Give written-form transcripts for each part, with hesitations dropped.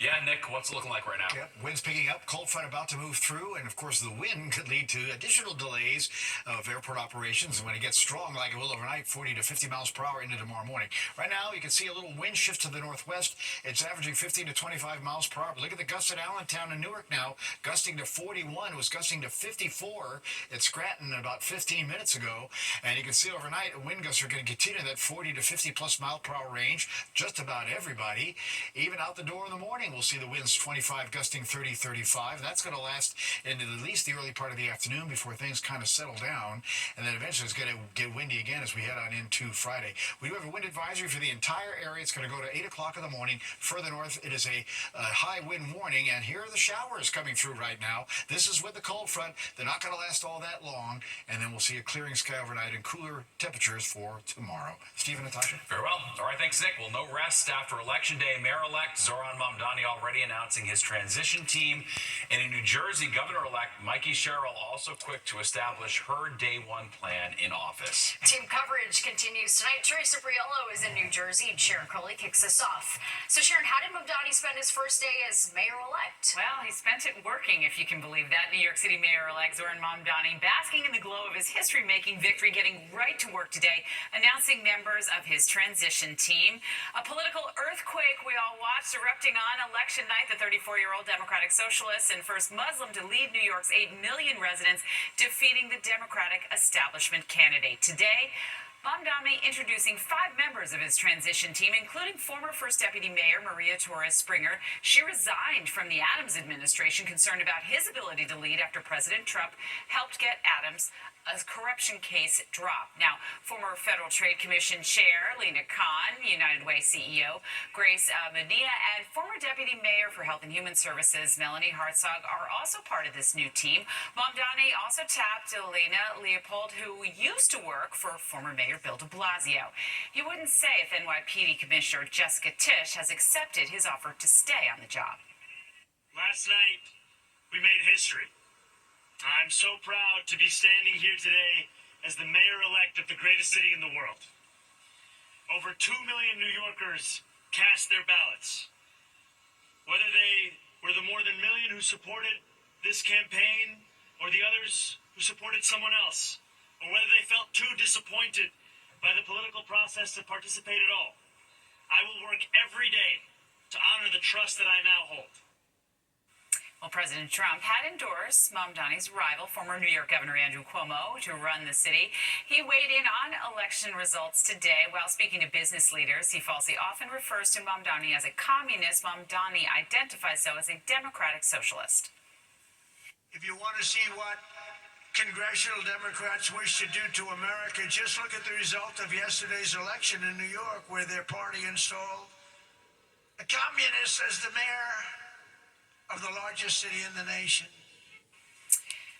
Yeah, Nick, what's it looking like right now? Yep, winds picking up, cold front about to move through, and of course the wind could lead to additional delays of airport operations. And when it gets strong, like it will overnight, 40 to 50 miles per hour into tomorrow morning. Right now, you can see a little wind shift to the northwest. It's averaging 15 to 25 miles per hour. But look at the gusts at Allentown and Newark now, gusting to 41. It was gusting to 54 at Scranton about 15 minutes ago. And you can see overnight, wind gusts are going to continue in that 40 to 50 plus mile per hour range. Just about everybody. Even out the door in the morning, we'll see the winds 25, gusting 30, 35. That's going to last into at least the early part of the afternoon before things kind of settle down. And then eventually it's going to get windy again as we head on into Friday. We do have a wind advisory for the entire area. It's going to go to 8 o'clock in the morning. Further north, it is a high wind warning. And here are the showers coming through right now. This is with the cold front. They're not going to last all that long. And then we'll see a clearing sky overnight and cooler temperatures for tomorrow. Steve and Natasha? Very well. All right, thanks, Nick. Well, no rest after Election Day. Mayor-elect Zoran Mamdani already announcing his transition team. And in New Jersey, Governor-elect Mikey Sherrill also quick to establish her day one plan in office. Team coverage continues tonight. Teresa Briello is in New Jersey, and Sharon Crowley kicks us off. So, Sharon, how did Mamdani spend his first day as mayor-elect? Well, he spent it working, if you can believe that. New York City Mayor-elect Zoran Mamdani basking in the glow of his history-making victory, getting right to work today, announcing members of his transition team. A political earthquake we all watched erupting on election night. The 34-year-old Democratic Socialist and first Muslim to lead New York's 8 million residents, defeating the Democratic establishment candidate. Today, Mamdani introducing 5 members of his transition team, including former First Deputy Mayor Maria Torres Springer. She resigned from the Adams administration, concerned about his ability to lead after President Trump helped get Adams a corruption case dropped. Now, former Federal Trade Commission Chair Lena Khan, United Way CEO Grace Medina, and former Deputy Mayor for Health and Human Services Melanie Hartzog are also part of this new team. Mamdani also tapped Elena Leopold, who used to work for former Mayor Bill de Blasio. He wouldn't say if NYPD Commissioner Jessica Tisch has accepted his offer to stay on the job. Last night, we made history. I'm so proud to be standing here today as the mayor-elect of the greatest city in the world. Over 2 million New Yorkers cast their ballots. Whether they were the more than million who supported this campaign or the others who supported someone else, or whether they felt too disappointed by the political process to participate at all, I will work every day to honor the trust that I now hold. Well, President Trump had endorsed Mamdani's rival, former New York Governor Andrew Cuomo, to run the city. He weighed in on election results today while speaking to business leaders. He falsely often refers to Mamdani as a communist. Mamdani identifies, though, as a democratic socialist. If you want to see what congressional Democrats wish to do to America, just look at the result of yesterday's election in New York, where their party installed a communist as the mayor of the largest city in the nation.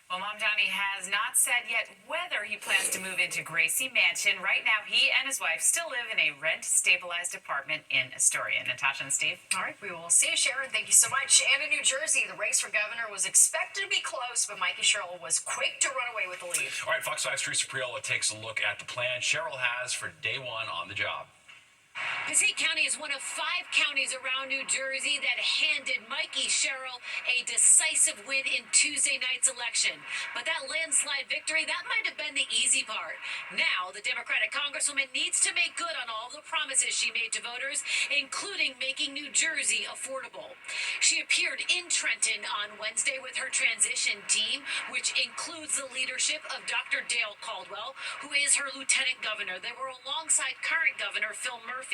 Well, Mamdani has not said yet whether he plans to move into Gracie Mansion. Right now, he and his wife still live in a rent-stabilized apartment in Astoria. Natasha and Steve? All right, we will see you, Sharon. Thank you so much. And in New Jersey, the race for governor was expected to be close, but Mikey Sherrill was quick to run away with the lead. All right, Fox 5's Teresa Priolo takes a look at the plan Sherrill has for day one on the job. Passaic County is one of 5 counties around New Jersey that handed Mikey Sherrill a decisive win in Tuesday night's election. But that landslide victory, that might have been the easy part. Now, the Democratic Congresswoman needs to make good on all the promises she made to voters, including making New Jersey affordable. She appeared in Trenton on Wednesday with her transition team, which includes the leadership of Dr. Dale Caldwell, who is her lieutenant governor. They were alongside current governor Phil Murphy.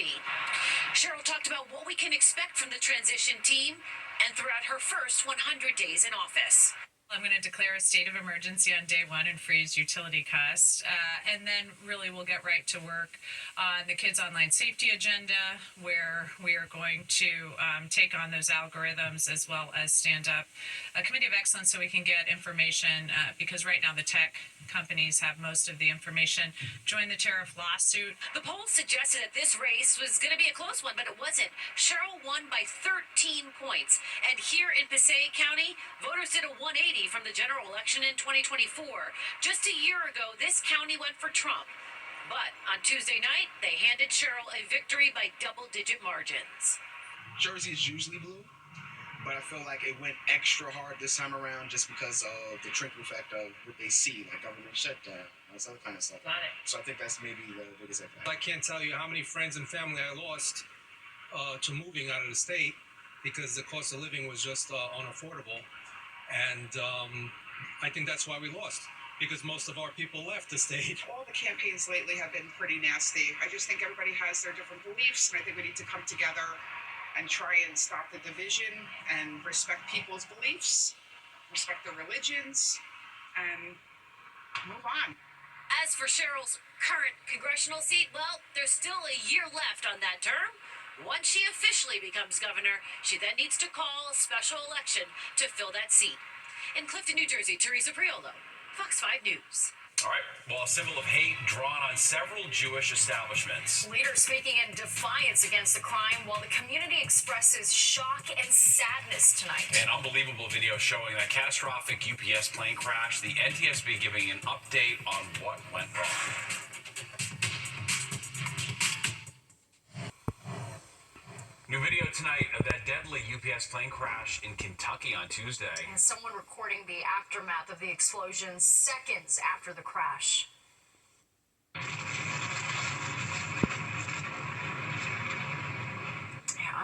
Sherrill talked about what we can expect from the transition team and throughout her first 100 days in office. I'm going to declare a state of emergency on day one and freeze utility costs. And then really we'll get right to work on the kids' online safety agenda, where we are going to take on those algorithms as well as stand up a committee of excellence so we can get information, because right now the tech companies have most of the information. Join the tariff lawsuit. The polls suggested that this race was going to be a close one, but it wasn't. Sherrill won by 13 points. And here in Passaic County, voters did a 180 from the general election in 2024. Just a year ago, this county went for Trump. But on Tuesday night, they handed Sherrill a victory by double-digit margins. Jersey is usually blue. but I feel like it went extra hard this time around just because of the trickle effect of what they see, like government shutdown, all this other kind of stuff. Got it. So I think that's maybe the biggest impact. I can't tell you how many friends and family I lost to moving out of the state because the cost of living was just unaffordable. And I think that's why we lost, because most of our people left the state. All the campaigns lately have been pretty nasty. I just think everybody has their different beliefs, and I think we need to come together and try and stop the division and respect people's beliefs, respect their religions, and move on. As for Cheryl's current congressional seat, well, there's still a year left on that term. Once she officially becomes governor, she then needs to call a special election to fill that seat. In Clifton, New Jersey, Teresa Priolo, Fox 5 News. All right. Well, a symbol of hate drawn on several Jewish establishments. Leaders speaking in defiance against the crime while the community expresses shock and sadness tonight. An unbelievable video showing that catastrophic UPS plane crash. The NTSB giving an update on what went wrong. New video tonight of that deadly UPS plane crash in Kentucky on Tuesday. And someone recording the aftermath of the explosion seconds after the crash. Yeah,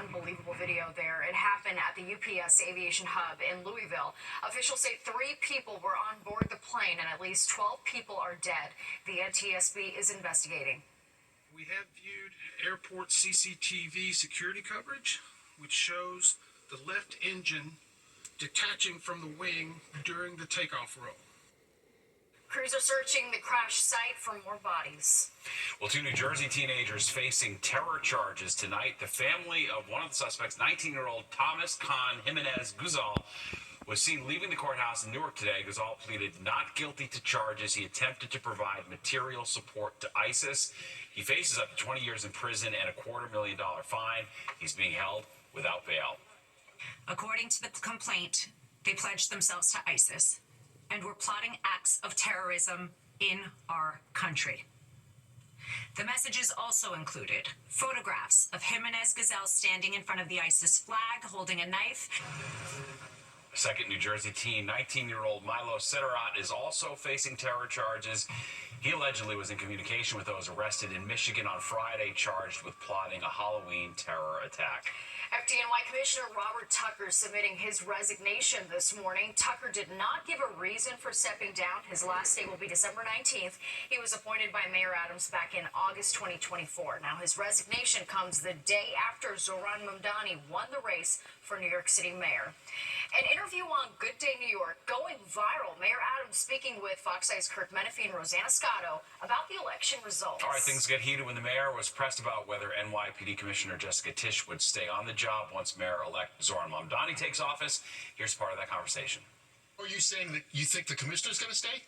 unbelievable video there. It happened at the UPS Aviation Hub in Louisville. Officials say 3 people were on board the plane and at least 12 people are dead. The NTSB is investigating. We have viewed airport CCTV security coverage, which shows the left engine detaching from the wing during the takeoff roll. Crews are searching the crash site for more bodies. Well, 2 New Jersey teenagers facing terror charges tonight. The family of one of the suspects, 19-year-old Thomas Khan Jimenez Guzal, was seen leaving the courthouse in Newark today. Guzal pleaded not guilty to charges. He attempted to provide material support to ISIS. He faces up to 20 years in prison and a $250,000 fine. He's being held without bail. According to the complaint, they pledged themselves to ISIS and were plotting acts of terrorism in our country. The messages also included photographs of Jimenez Guzal standing in front of the ISIS flag, holding a knife. A second New Jersey teen, 19-year-old Milo Sederat, is also facing terror charges. He allegedly was in communication with those arrested in Michigan on Friday, charged with plotting a Halloween terror attack. FDNY Commissioner Robert Tucker submitting his resignation this morning. Tucker did not give a reason for stepping down. His last day will be December 19th. He was appointed by Mayor Adams back in August 2024. Now, his resignation comes the day after Zohran Mamdani won the race for New York City mayor. An interview on Good Day New York going viral. Mayor Adams speaking with Fox 5's Kirk Menefee and Rosanna Scotto about the election results. All right, things get heated when the mayor was pressed about whether NYPD Commissioner Jessica Tisch would stay on the job once Mayor-elect Zohran Mamdani takes office. Here's part of that conversation. Are you saying that you think the commissioner's going to stay?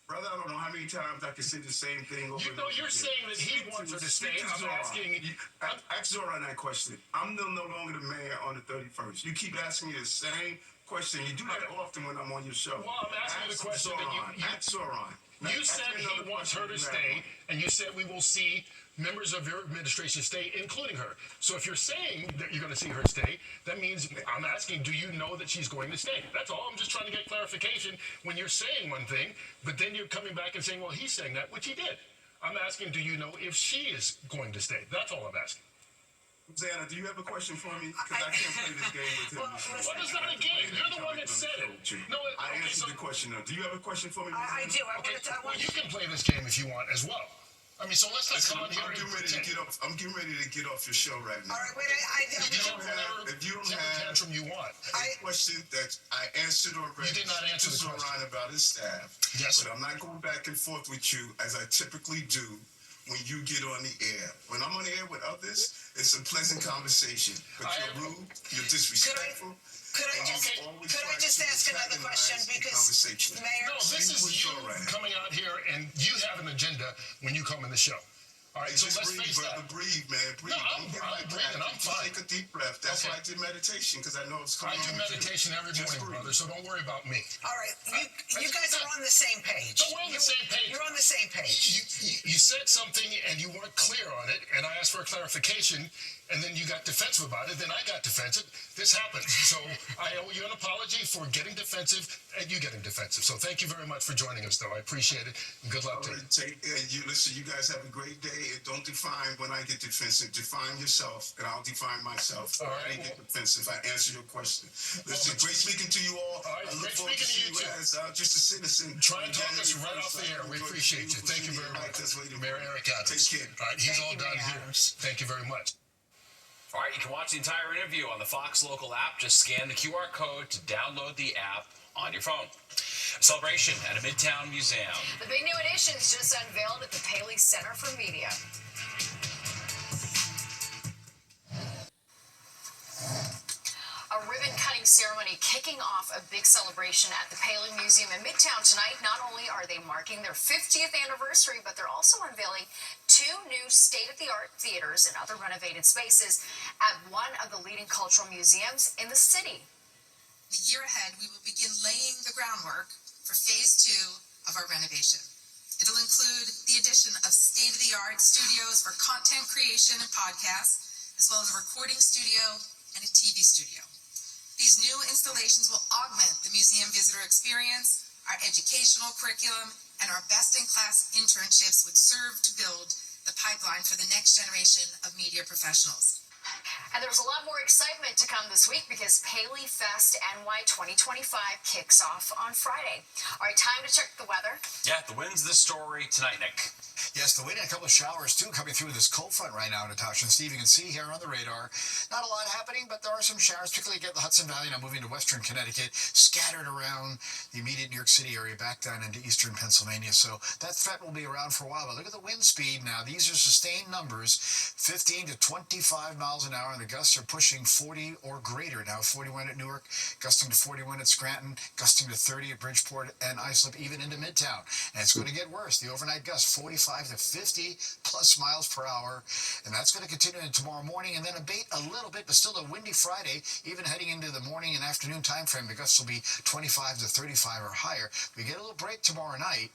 Brother, I don't know how many times I can say the same thing over You know, you're saying that he wants her to stay. I'm asking... Ask Zohran that question. I'm no longer the mayor on the 31st. You keep asking me the same question. You do that often when I'm on your show. Well, I'm asking you the question that you... Ask Zohran. You said he wants her to stay, and you said we will see members of your administration stay, including her. So if you're saying that you're going to see her stay, that means I'm asking, do you know that she's going to stay? That's all. I'm just trying to get clarification when you're saying one thing, but then you're coming back and saying, well, he's saying that, which he did. I'm asking, do you know if she is going to stay? That's all I'm asking. Xana, do you have a question for me? Because I can't play this game with him. What is not a game? You're the one that said it. No, I answered the question, though. Do you have a question for me? I do. Well, you can play this game if you want as well. I mean, so let's not come on here and pretend. I'm getting ready to get off your show right now. All right, wait. If you don't have tantrum you want. a question that I answered already. You did not answer the question. Zohran about his staff. Yes. But I'm not going back and forth with you as I typically do when you get on the air. When I'm on the air with others, it's a pleasant conversation. But you're rude, you're disrespectful. Could I just ask another question? Because Mayor... No, this is you coming out here and you have an agenda when you come in the show. All right, so let's face that. Breathe, man. Breathe. No, I'm breathing. I'm fine. Take a deep breath. That's why I did meditation, because I know it's coming. I do meditation every morning, brother, so don't worry about me. All right, you guys are on the same page. So we're on the same page. You're on the same page. You said something and you weren't clear on it, and I asked for a clarification, and then you got defensive about it, then I got defensive. This happens. So I owe you an apology for getting defensive and you getting defensive. So thank you very much for joining us, though. I appreciate it. And good luck to you. You listen, you guys have a great day. And don't define when I get defensive. Define yourself, and I'll define myself. All right. I didn't get defensive. I answered your question. Listen, great speaking to you all. All right, I look great forward to speaking to see you, you as just a citizen. Try and talk us right off the air. We appreciate you. Thank you very much. Mayor Eric Adams. Take care. All right, he's all done here. Adams. Thank you very much. All right, you can watch the entire interview on the Fox Local app. Just scan the QR code to download the app on your phone. A celebration at a Midtown museum. The big new addition is just unveiled at the Paley Center for Media. A ribbon-cutting ceremony kicking off a big celebration at the Paley Museum in Midtown tonight. Not only are they marking their 50th anniversary, but they're also unveiling 2 new state-of-the-art theaters and other renovated spaces at one of the leading cultural museums in the city. The year ahead, we will begin laying the groundwork for phase 2 of our renovation. It'll include the addition of state-of-the-art studios for content creation and podcasts, as well as a recording studio and a TV studio. These new installations will augment the museum visitor experience, our educational curriculum, and our best-in-class internships which serve to build the pipeline for the next generation of media professionals. And there's a lot more excitement to come this week because Paley Fest NY 2025 kicks off on Friday. All right, time to check the weather. Yeah, the wind's the story tonight, Nick. Yes, the wind and a couple of showers, too, coming through this cold front right now, Natasha and Steve. You can see here on the radar, not a lot happening, but there are some showers, particularly get the Hudson Valley now moving to western Connecticut, scattered around the immediate New York City area, back down into eastern Pennsylvania. So that threat will be around for a while. But look at the wind speed now. These are sustained numbers, 15 to 25 miles an hour, and the gusts are pushing 40 or greater now. 41 at Newark, gusting to 41 at Scranton, gusting to 30 at Bridgeport and Islip, even into Midtown. And it's going to get worse. The overnight gust, 45 to 50 plus miles per hour, and that's going to continue into tomorrow morning and then abate a little bit, but still a windy Friday, even heading into the morning and afternoon time frame. The gusts will be 25 to 35 or higher. We get a little break tomorrow night,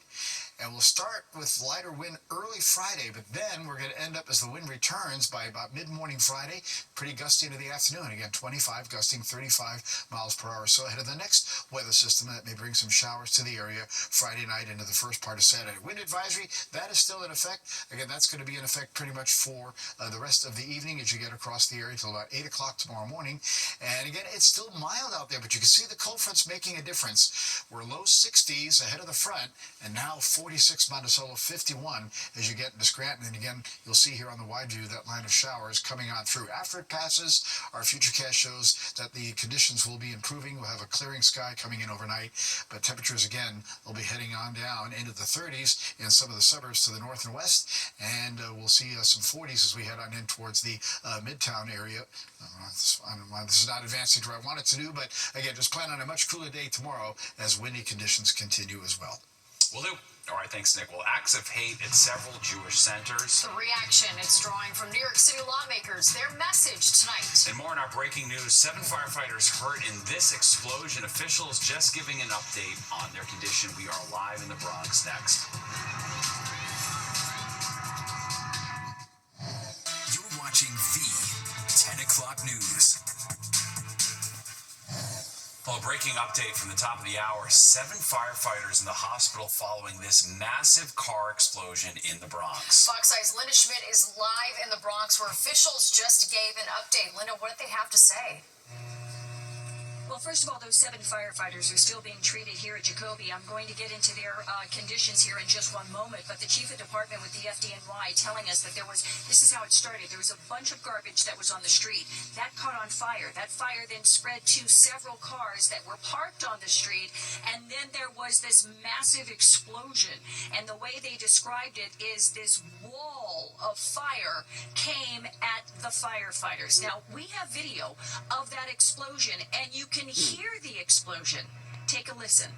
and we'll start with lighter wind early Friday, but then we're going to end up as the wind returns by about mid-morning Friday, pretty gusty into the afternoon. Again, 25, gusting 35 miles per hour. So ahead of the next weather system that may bring some showers to the area Friday night into the first part of Saturday. Wind advisory, that is still in effect. Again, that's going to be in effect pretty much for the rest of the evening as you get across the area until about 8 o'clock tomorrow morning. And again, it's still mild out there, but you can see the cold front's making a difference. We're low 60s ahead of the front, and now 46 Monticello, 51 as you get into Scranton. And again, you'll see here on the wide view that line of showers coming on through. After it passes, our futurecast shows that the conditions will be improving. We'll have a clearing sky coming in overnight, but temperatures again will be heading on down into the 30s in some of the suburbs to the north and west, and we'll see some 40s as we head on in towards the Midtown area. This is not advancing to what I wanted to do, but again, just plan on a much cooler day tomorrow as windy conditions continue as well. Will do. All right, thanks, Nick. Well, acts of hate at several Jewish centers. The reaction it's drawing from New York City lawmakers, their message tonight. And more in our breaking news. 7 firefighters hurt in this explosion. Officials just giving an update on their condition. We are live in the Bronx next. You're watching the 10 o'clock news. Well, a breaking update from the top of the hour. 7 firefighters in the hospital following this massive car explosion in the Bronx. Fox Eye's Linda Schmidt is live in the Bronx where officials just gave an update. Linda, what did they have to say? Well, first of all, those 7 firefighters are still being treated here at Jacoby. I'm going to get into their conditions here in just one moment, but the chief of department with the FDNY telling us that this is how it started. There was a bunch of garbage that was on the street. That caught on fire. That fire then spread to several cars that were parked on the street, and then there was this massive explosion. And the way they described it is this wall of fire came at the firefighters. Now, we have video of that explosion, and you can hear the explosion. Take a listen.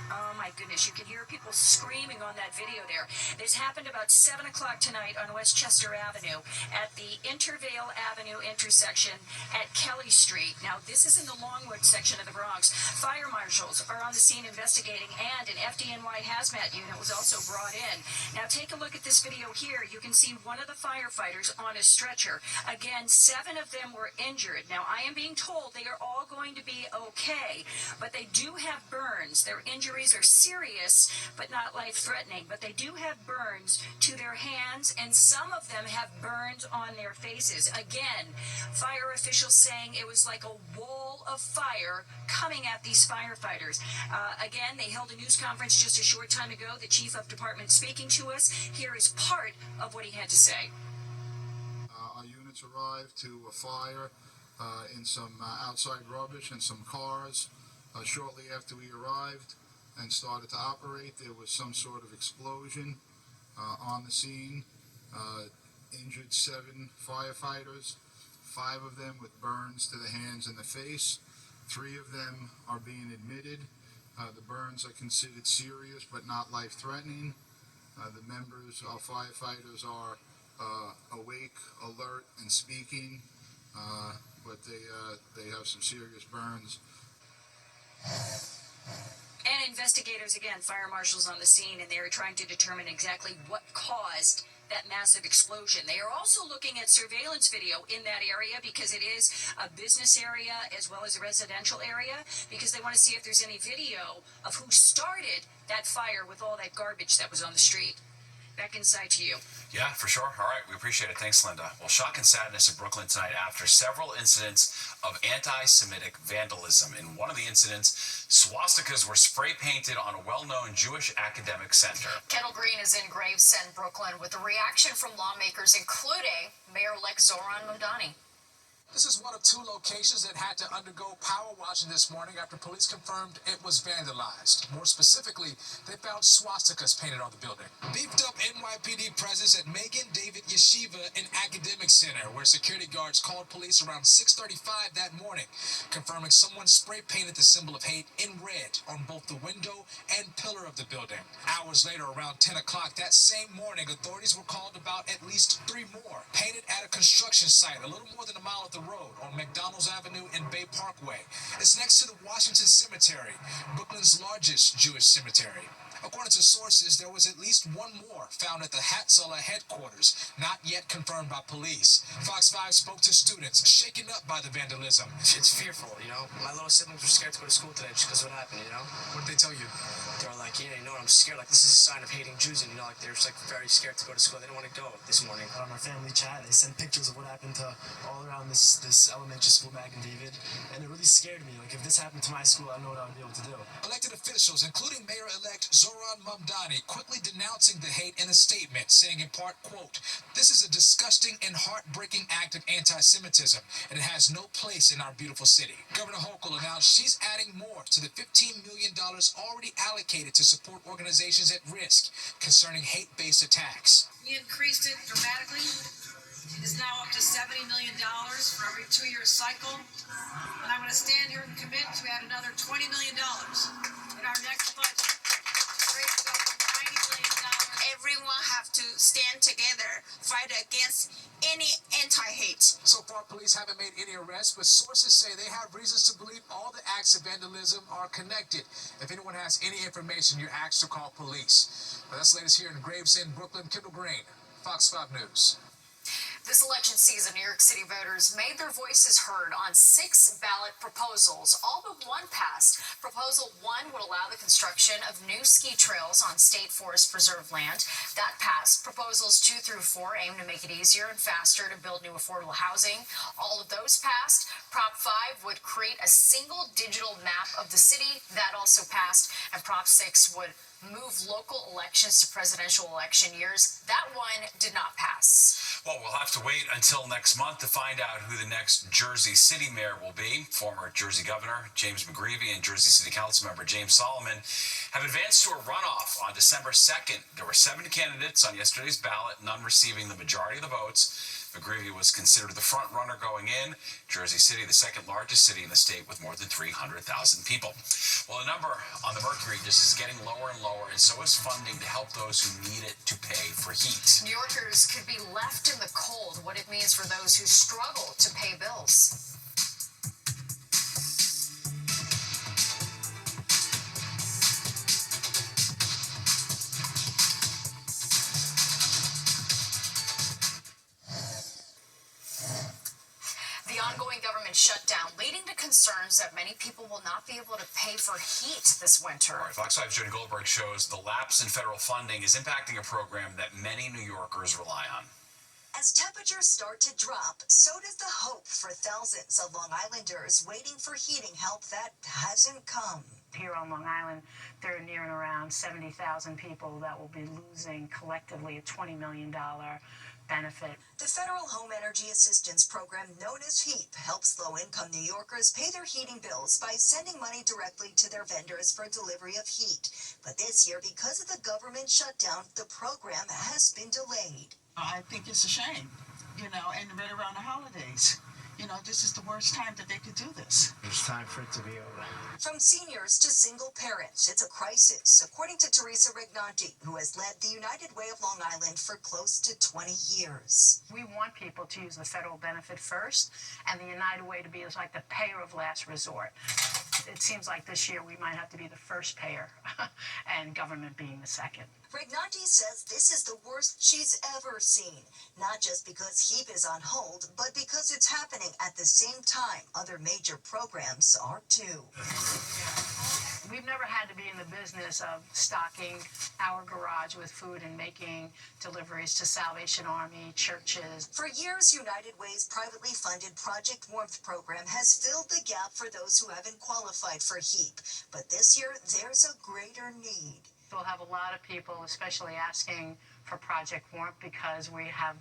Oh my goodness, you can hear people screaming on that video there. This happened about 7 o'clock tonight on Westchester Avenue at the Intervale Avenue intersection at Kelly Street. Now, this is in the Longwood section of the Bronx. Fire marshals are on the scene investigating, and an FDNY hazmat unit was also brought in. Now, take a look at this video here. You can see one of the firefighters on a stretcher. Again, 7 of them were injured. Now, I am being told they are all going to be okay, but they do have burns. Their injuries are serious, but not life-threatening, but they do have burns to their hands, and some of them have burns on their faces. Again, fire officials saying it was like a wall of fire coming at these firefighters. Again, they held a news conference just a short time ago. The chief of department speaking to us. Here is part of what he had to say. Our units arrived to a fire in some outside rubbish and some cars. Shortly after we arrived and started to operate, there was some sort of explosion on the scene. Injured 7 firefighters, 5 of them with burns to the hands and the face. 3 of them are being admitted. The burns are considered serious but not life-threatening. The members, our firefighters, are awake, alert, and speaking, but they have some serious burns. And investigators, again, fire marshals on the scene, and they are trying to determine exactly what caused that massive explosion. They are also looking at surveillance video in that area because it is a business area as well as a residential area, because they want to see if there's any video of who started that fire with all that garbage that was on the street. Back inside to you. Yeah, for sure. All right, we appreciate it. Thanks, Linda. Well, shock and sadness in Brooklyn tonight after several incidents of anti-Semitic vandalism. In one of the incidents, swastikas were spray painted on a well-known Jewish academic center. Kendall Green is in Gravesend, Brooklyn, with a reaction from lawmakers, including Mayor-elect Zoran Mamdani. This is one of 2 locations that had to undergo power washing this morning after police confirmed it was vandalized. More specifically, they found swastikas painted on the building. Beefed up NYPD presence at Megan David Yeshiva and Academic Center, where security guards called police around 6:35 that morning, confirming someone spray painted the symbol of hate in red on both the window and pillar of the building. Hours later, around 10 o'clock that same morning, authorities were called about at least 3 more, painted at a construction site a little more than a mile up the road on McDonald's Avenue and Bay Parkway. It's next to the Washington Cemetery, Brooklyn's largest Jewish cemetery. According to sources, there was at least 1 more found at the Hatzalah headquarters, not yet confirmed by police. Fox 5 spoke to students shaken up by the vandalism. It's fearful, you know. My little siblings were scared to go to school today just because of what happened, you know. What did they tell you? They were like, you know what, I'm scared. Like, this is a sign of hating Jews, and, you know, like, they're just, like, very scared to go to school. They didn't want to go this morning. On our family chat, they sent pictures of what happened to all around this elementary school back in David, and it really scared me. Like, if this happened to my school, I know what I would be able to do. Elected officials, including Mayor-elect Zoran Mamdani, quickly denouncing the hate in a statement, saying in part, quote, "This is a disgusting and heartbreaking act of anti-Semitism, and it has no place in our beautiful city." Governor Hochul announced she's adding more to the $15 million already allocated to support organizations at risk concerning hate-based attacks. We increased it dramatically. It is now up to $70 million for every 2-year cycle. And I'm going to stand here and commit to add another $20 million in our next budget. Raise it up to $90 million. Everyone have to stand together, fight against any anti-hate. So far, police haven't made any arrests, but sources say they have reasons to believe all the acts of vandalism are connected. If anyone has any information, you're asked to call police. Well, that's the latest here in Gravesend, Brooklyn. Kendall Green, Fox 5 News. This election season, New York City voters made their voices heard on 6 ballot proposals. All but 1 passed. Proposal 1 would allow the construction of new ski trails on state forest preserve land. That passed. Proposals 2 through 4 aim to make it easier and faster to build new affordable housing. All of those passed. Prop 5 would create a single digital map of the city. That also passed. And Prop 6 would move local elections to presidential election years. That one did not pass. Well, we'll have to wait until next month to find out who the next Jersey City mayor will be. Former Jersey Governor James McGreevey and Jersey City Council member James Solomon have advanced to a runoff on December 2nd. There were 7 candidates on yesterday's ballot, none receiving the majority of the votes. McGreevy was considered the front runner going in. Jersey City, the second largest city in the state with more than 300,000 people. Well, the number on the mercury just is getting lower and lower, and so is funding to help those who need it to pay for heat. New Yorkers could be left in the cold. What it means for those who struggle to pay bills. The ongoing government shutdown leading to concerns that many people will not be able to pay for heat this winter. All right, Fox 5's Jody Goldberg shows the lapse in federal funding is impacting a program that many New Yorkers rely on. As temperatures start to drop, so does the hope for thousands of Long Islanders waiting for heating help that hasn't come. Here on Long Island, there are near and around 70,000 people that will be losing collectively a $20 million benefit. The Federal Home Energy Assistance Program, known as HEAP, helps low-income New Yorkers pay their heating bills by sending money directly to their vendors for delivery of heat. But this year, because of the government shutdown, the program has been delayed. I think it's a shame, and right around the holidays. This is the worst time that they could do this. It's time for it to be over. From seniors to single parents, it's a crisis, according to Teresa Rignanti, who has led the United Way of Long Island for close to 20 years. We want people to use the federal benefit first, and the United Way to be like the payer of last resort. It seems like this year we might have to be the first payer, and government being the second. Rignanti says this is the worst she's ever seen, not just because HEAP is on hold, but because it's happening at the same time other major programs are too. We've never had to be in the business of stocking our garage with food and making deliveries to Salvation Army, churches. For years, United Way's privately funded Project Warmth program has filled the gap for those who haven't qualified for HEAP. But this year, there's a greater need. We'll have a lot of people, especially asking for Project Warmth because we have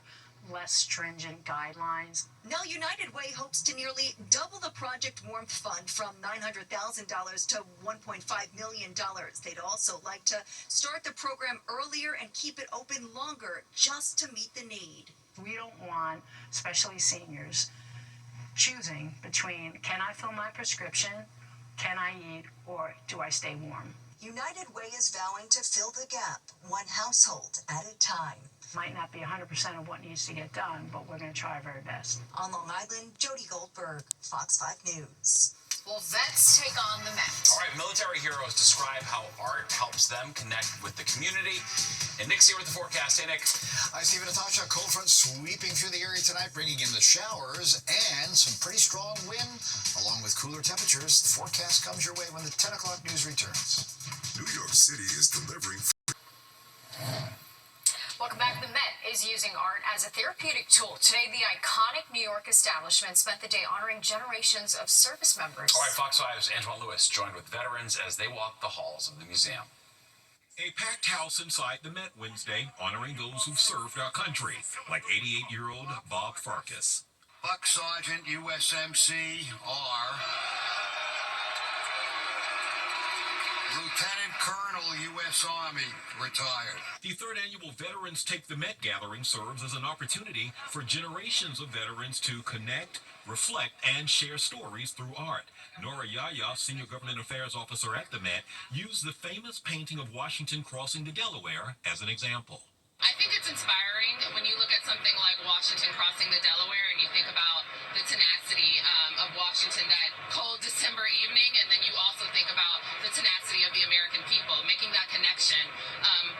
less stringent guidelines. Now United Way hopes to nearly double the Project Warmth fund from $900,000 to $1.5 million. They'd also like to start the program earlier and keep it open longer just to meet the need. We don't want, especially seniors, choosing between can I fill my prescription, can I eat, or do I stay warm? United Way is vowing to fill the gap, one household at a time. Might not be 100% of what needs to get done, but we're going to try our very best. On Long Island, Jody Goldberg, Fox 5 News. Well, vets take on the Met. All right, military heroes describe how art helps them connect with the community. And Nick's here with the forecast. Hey, Nick. Hi, Steve and Natasha. Cold front sweeping through the area tonight, bringing in the showers and some pretty strong wind, along with cooler temperatures. The forecast comes your way when the 10 o'clock news returns. New York City is delivering. Welcome back. The Met is using art as a therapeutic tool. Today, the iconic New York establishment spent the day honoring generations of service members. All right, Fox 5's Antoine Lewis joined with veterans as they walked the halls of the museum. A packed house inside the Met Wednesday, honoring those who've served our country, like 88-year-old Bob Farkas. Buck Sergeant USMC R. Lieutenant Colonel U.S. Army, retired. The third annual Veterans Take the Met gathering serves as an opportunity for generations of veterans to connect, reflect, and share stories through art. Nora Yaya, Senior Government Affairs Officer at the Met, used the famous painting of Washington crossing the Delaware as an example. I think it's inspiring when you look at something like Washington crossing the Delaware and you think about the tenacity of Washington that cold December evening, and then you also think about the tenacity of the American people, making that connection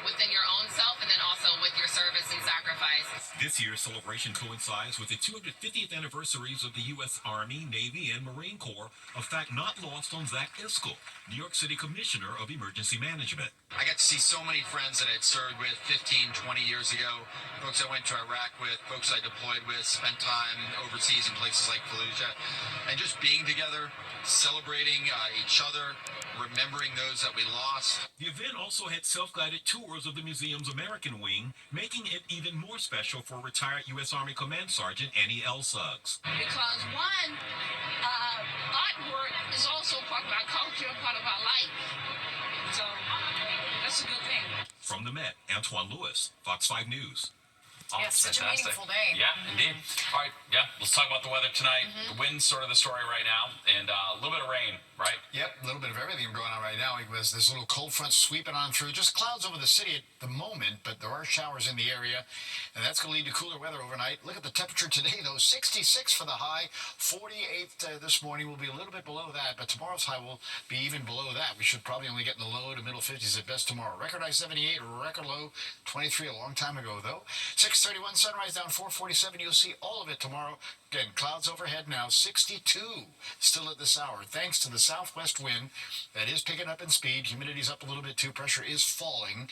within your own self and then also with your service and sacrifice. This year's celebration coincides with the 250th anniversaries of the U.S. Army, Navy, and Marine Corps, a fact not lost on Zach Iskel, New York City Commissioner of Emergency Management. I got to see so many friends that I'd served with 15, 20 years ago, folks I went to Iraq with, folks I deployed with, spent time overseas in places like Fallujah, and just being together, celebrating each other, remembering those that we lost. The event also had self-guided tours of the museum's American wing, making it even more special for retired U.S. Army Command Sergeant Annie L. Suggs. Because one, artwork is also part of our culture, part of our life. So that's a good thing. From the Met, Antoine Lewis, Fox 5 News. Oh, Yeah, it's such a fantastic. meaningful day. Yeah, indeed. All right, yeah, let's talk about the weather tonight. The wind's sort of the story right now, and a little bit of rain, right? Yep, a little bit of everything going on right now. It was this little cold front sweeping on through. Just clouds over the city at the moment, but there are showers in the area, and that's going to lead to cooler weather overnight. Look at the temperature today, though. 66 for the high, 48 this morning. Will be a little bit below that, but tomorrow's high will be even below that. We should probably only get in the low to middle 50s at best tomorrow. Record high 78, record low 23 a long time ago, though. 6:31 sunrise down 4:47. You'll see all of it tomorrow. Again, clouds overhead now, 62 still at this hour. Thanks to the southwest wind that is picking up in speed. Humidity's up a little bit too. Pressure is falling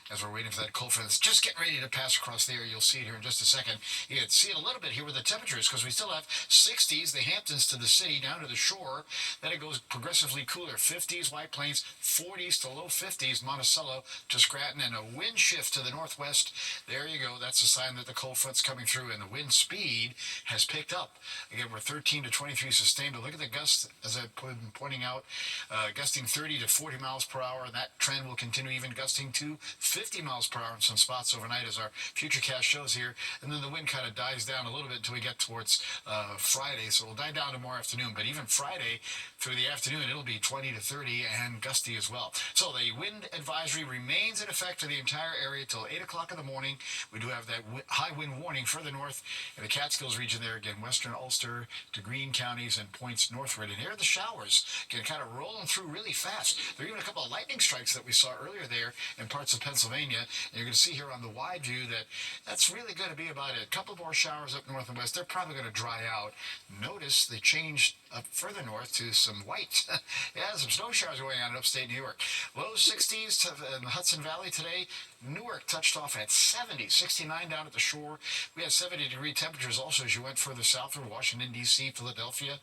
as we're waiting for that cold front. It's just getting ready to pass across the area. You'll see it here in just a second. You can see it a little bit here with the temperatures because we still have 60s, the Hamptons to the city, down to the shore. Then it goes progressively cooler. 50s, White Plains, 40s to low 50s, Monticello to Scranton, and a wind shift to the northwest. There you go. That's a sign that the cold front's coming through, and the wind speed has picked up. Again, we're 13 to 23 sustained, but look at the gusts, as I've been pointing out, gusting 30 to 40 miles per hour, and that trend will continue, even gusting to 50 miles per hour in some spots overnight, as our futurecast shows here. And then the wind kind of dies down a little bit until we get towards Friday, so it'll die down tomorrow afternoon. But even Friday through the afternoon, it'll be 20 to 30 and gusty as well. So the wind advisory remains in effect for the entire area till 8 o'clock in the morning. We do have that high wind warning further north in the Catskills region there. Again, western Ulster to Greene counties and points northward. And here are the showers, again, kind of rolling through really fast. There are even a couple of lightning strikes that we saw earlier there in parts of Pennsylvania. And you're going to see here on the wide view that that's really going to be about it. A couple more showers up north and west. They're probably going to dry out. Notice they changed up further north to some white. Yeah, some snow showers going on in upstate New York. Low 60s in the Hudson Valley today. Newark touched off at 70, 69 down at the shore. We had 70-degree temperatures also as you went further southward, Washington, D.C., Philadelphia.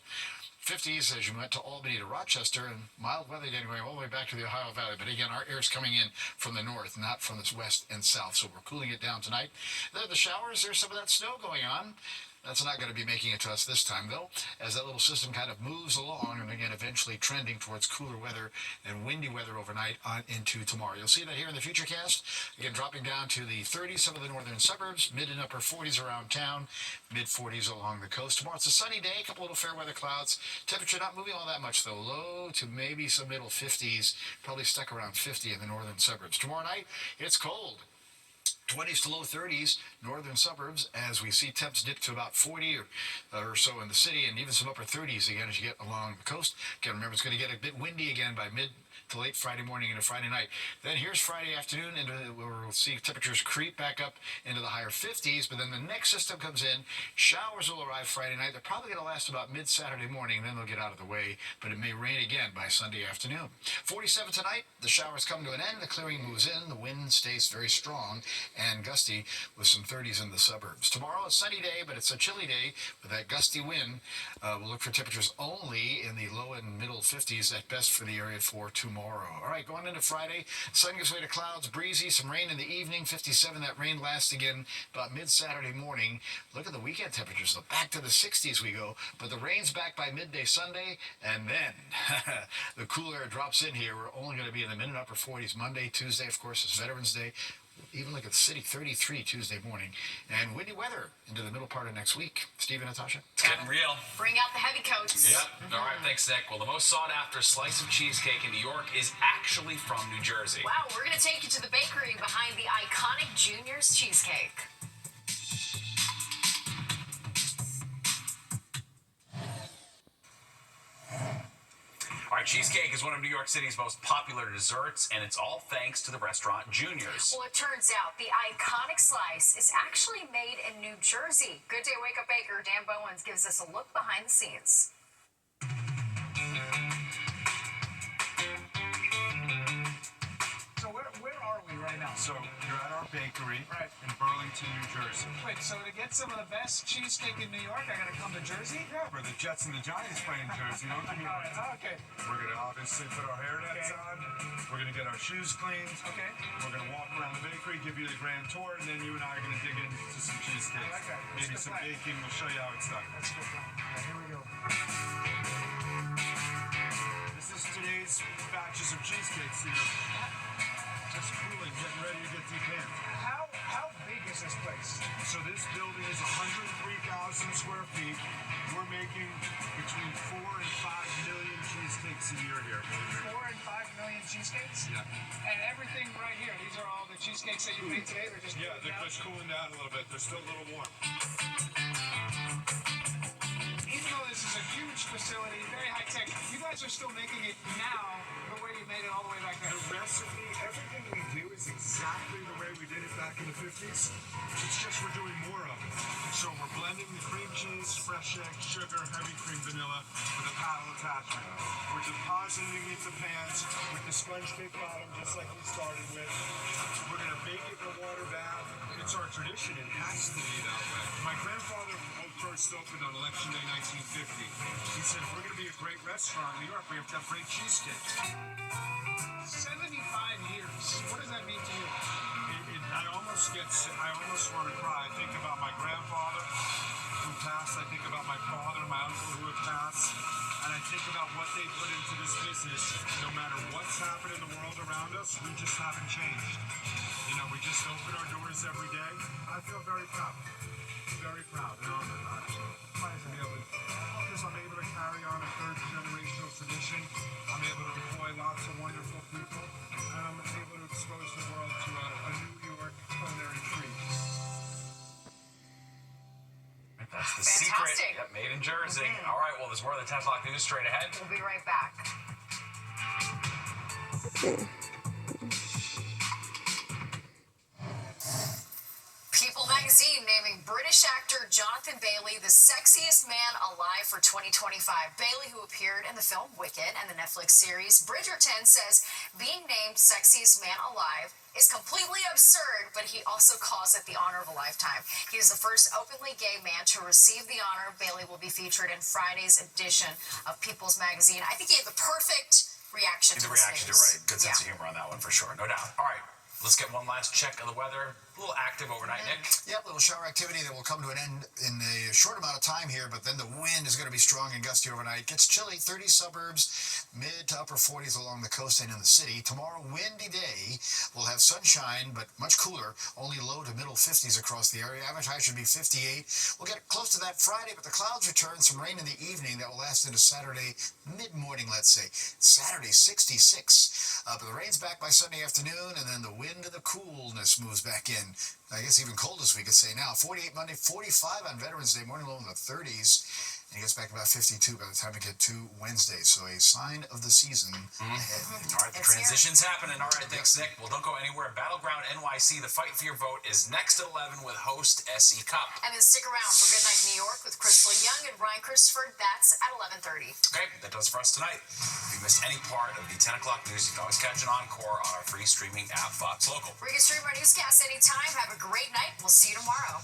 50s as you went to Albany to Rochester, and mild weather again going all the way back to the Ohio Valley. But again, our air is coming in from the north, not from the west and south, so we're cooling it down tonight. There are the showers. There's some of that snow going on. That's not going to be making it to us this time, though, as that little system kind of moves along and, again, eventually trending towards cooler weather and windy weather overnight on into tomorrow. You'll see that here in the Futurecast, again, dropping down to the 30s, some of the northern suburbs, mid and upper 40s around town, mid 40s along the coast. Tomorrow it's a sunny day, a couple little fair weather clouds. Temperature not moving all that much, though. Low to maybe some middle 50s, probably stuck around 50 in the northern suburbs. Tomorrow night, it's cold. 20s to low 30s, northern suburbs, as we see temps dip to about 40 or so in the city, and even some upper 30s again as you get along the coast. Again, remember, it's going to get a bit windy again by mid to late Friday morning into Friday night. Then here's Friday afternoon, and we'll see temperatures creep back up into the higher 50s, but then the next system comes in. Showers will arrive Friday night. They're probably going to last about mid-Saturday morning, then they'll get out of the way, but it may rain again by Sunday afternoon. 47 tonight, the showers come to an end, the clearing moves in, the wind stays very strong and gusty with some 30s in the suburbs. Tomorrow, a sunny day, but it's a chilly day with that gusty wind. We'll look for temperatures only in the low and middle 50s at best for the area for tomorrow. All right, going into Friday, sun gives way to clouds, breezy, some rain in the evening, 57. That rain lasts again about mid-Saturday morning. Look at the weekend temperatures, though. Back to the 60s we go, but the rain's back by midday Sunday, and then the cool air drops in here. We're only going to be in the mid and upper 40s Monday, Tuesday, of course, is Veterans Day. Even look at the city, 33 Tuesday morning. And windy weather into the middle part of next week. Steve and Natasha? It's getting real. Bring out the heavy coats. Yep. All right, thanks, Nick. Well, the most sought-after slice of cheesecake in New York is actually from New Jersey. Wow, we're going to take you to the bakery behind the iconic Junior's Cheesecake. All right, cheesecake is one of New York City's most popular desserts, and it's all thanks to the restaurant Junior's. Well, it turns out the iconic slice is actually made in New Jersey. Good Day Wake Up Baker Dan Bowens gives us a look behind the scenes. So where are we right now? So you're at our bakery in Burlington, New Jersey. Wait, so to get some of the best cheesecake in New York, I gotta come to Jersey? Yeah, where the Jets and the Giants play in Jersey. Don't give me okay. We're gonna obviously put our hairnets on. We're gonna get our shoes cleaned. Okay. We're gonna walk around the bakery, give you the grand tour, and then you and I are gonna dig into some cheesecakes. Okay. Maybe some baking. We'll show you how it's done. That's good. Here we go. This is today's batches of cheesecakes here. Just cooling, getting ready to get deep in. How big is this place? So this building is 103,000 square feet. We're making between 4 and 5 million cheesecakes a year here. 4 and 5 million cheesecakes? Yeah. And everything right here, these are all the cheesecakes that you made today? They're just cooling down a little bit. They're still a little warm. Even though this is a huge facility, very high tech, you guys are still making it now the way you made it all the way back then. The recipe, everything we do is exactly the way we did it back in the 50s. It's just we're doing more of it. So we're blending the cream cheese, fresh egg, sugar, heavy cream vanilla with a paddle attachment. We're depositing it into pans with the sponge cake bottom, just like we started with. We're going to bake it in a water bath. It's our tradition. It has to be that way. My grandfather first opened on Election Day 1950. He said, if we're going to be a great restaurant in New York, we have to have great cheesecake. 75 years. What does that mean to you? I almost want to cry. I think about my grandfather who passed. I think about my father, my uncle who had passed. And I think about what they put into this business. No matter what's happened in the world around us, we just haven't changed. You know, we just open our doors every day. I feel very proud. Very proud and honored, actually. Because I'm able to carry on a third-generational tradition. I'm able to employ lots of wonderful people. And I'm able to expose the world to a New York culinary treat. That's the secret. Yep, made in Jersey. All right, well, there's more of the 10 o'clock news straight ahead. We'll be right back. People magazine naming British actor Jonathan Bailey the sexiest man alive for 2025. Bailey, who appeared in the film Wicked and the Netflix series Bridgerton, says being named sexiest man alive is completely absurd, but he also calls it the honor of a lifetime. He is the first openly gay man to receive the honor. Bailey will be featured in Friday's edition of People's Magazine. I think he had the perfect reaction to this news. Right. Good sense of humor on that one for sure, no doubt. All right. Let's get one last check of the weather. A little active overnight, Nick. Yep, little shower activity that will come to an end in a short amount of time here, but then the wind is going to be strong and gusty overnight. It gets chilly, 30 suburbs, mid to upper 40s along the coast and in the city. Tomorrow, windy day. We'll have sunshine, but much cooler, only low to middle 50s across the area. Average high should be 58. We'll get close to that Friday, but the clouds return, some rain in the evening that will last into Saturday mid-morning, let's say. Saturday, 66. But the rain's back by Sunday afternoon, and then the wind and the coolness moves back in. I guess even coldest we could say now. 48 Monday, 45 on Veterans Day, morning low in the 30s. And it gets back to about 52 by the time we get to Wednesday. So a sign of the season ahead. All right, the transition's happening. All right, thanks, Nick. Well, don't go anywhere. Battleground NYC, the fight for your vote is next at 11 with host SE Cup. And then stick around for Good Night New York with Crystal Young and Ryan Christopher. That's at 11:30. Okay, that does it for us tonight. If you missed any part of the 10 o'clock news, you can always catch an encore on our free streaming app, Fox Local. We can stream our newscasts anytime. Have a great night. We'll see you tomorrow.